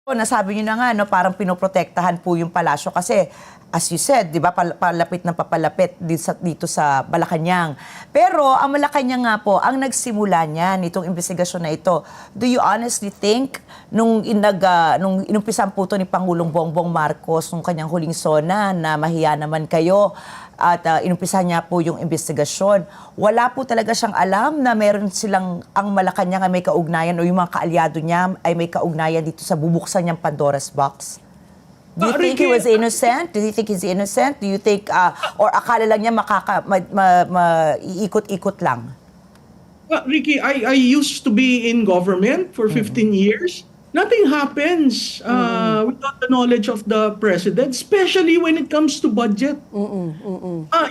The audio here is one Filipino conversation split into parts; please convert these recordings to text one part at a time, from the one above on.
Nasabi niyo na nga, no, parang pinoprotektahan po yung palasyo kasi as you said, di ba, palapit ng papalapit dito sa Malacanang. Pero ang Malacanang nga po, ang nagsimula niyan, itong investigasyon na ito. Do you honestly think, nung inumpisan po ito ni Pangulong Bongbong Marcos, nung kanyang huling SONA, na mahiya naman kayo, at inumpisahan niya po yung investigasyon, wala po talaga siyang alam na meron silang, ang Malacanang ay may kaugnayan o yung mga kaalyado niya ay may kaugnayan dito sa bubuksan niyang Pandora's Box? Do you think he was innocent? Do you think he's innocent? Do you think, or akala lang niya iikot-ikot lang? Ricky, I used to be in government for 15 years. Nothing happens without the knowledge of the president, especially when it comes to budget.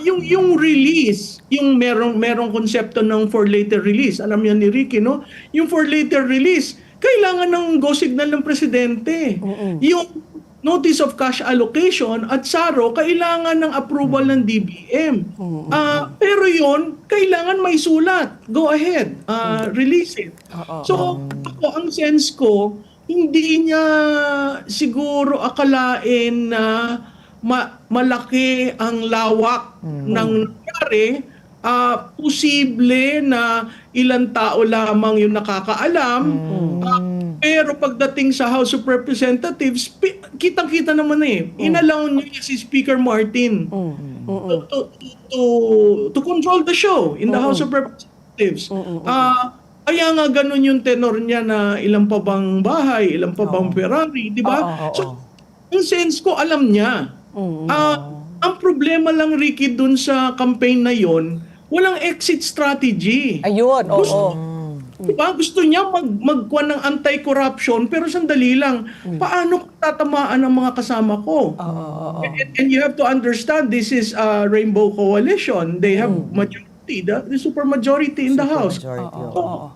Yung release, yung merong konsepto ng for later release. Alam niyo ni Ricky, no? Yung for later release, kailangan ng go signal ng presidente. Yung notice of cash allocation at SARO, kailangan ng approval ng DBM. Pero yon kailangan may sulat. Go ahead, release it. So, ako, ang sense ko, hindi niya siguro akalain na malaki ang lawak ng nangyari. Posible na ilang tao lamang yung nakakaalam. Pero pagdating sa House of Representatives, kitang-kita naman inalaw niya si Speaker Martin to control the show in the House of Representatives. Kaya nga ganun yung tenor niya na ilang pa bang bahay, ilang pa bang Ferrari, di ba? So, ang sense ko, alam niya. Ang problema lang, Ricky, dun sa campaign na yon, walang exit strategy. Ayun, Diba? Gusto niya magkuha ng anti-corruption, pero sandali lang, paano tatamaan ang mga kasama ko? And you have to understand, this is a Rainbow Coalition. They have majority, the super majority in the House.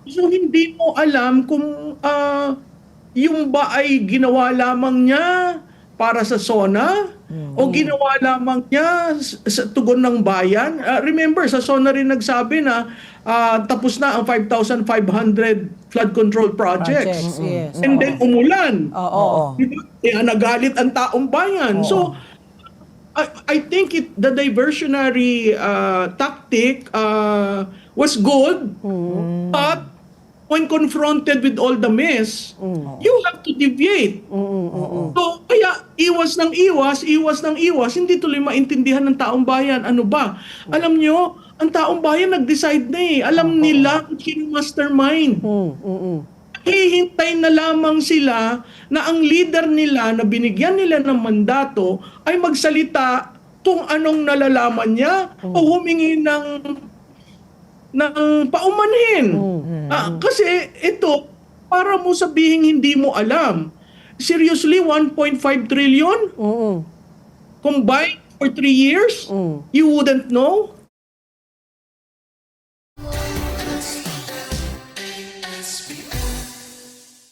So hindi mo alam kung yung ba ay ginawa lamang niya para sa SONA o ginawa lamang niya sa tugon ng bayan. Remember, sa SONA rin nagsabi na tapos na ang 5,500 flood control projects. Yes. And then umulan. Kaya nagalit ang taong bayan. So, I think the diversionary tactic was good, but when confronted with all the mess, you have to deviate. So, kaya iwas ng iwas, hindi tuloy maintindihan ng taong bayan. Ano ba? Alam nyo, ang taong bayan nag-decide na Alam nila kung sino mastermind. Hihintay na lamang sila na ang leader nila na binigyan nila ng mandato ay magsalita kung anong nalalaman niya o humingi ng paumanhin. Kasi ito, para mo sabihin hindi mo alam. Seriously, 1.5 trillion? Combined for 3 years? You wouldn't know?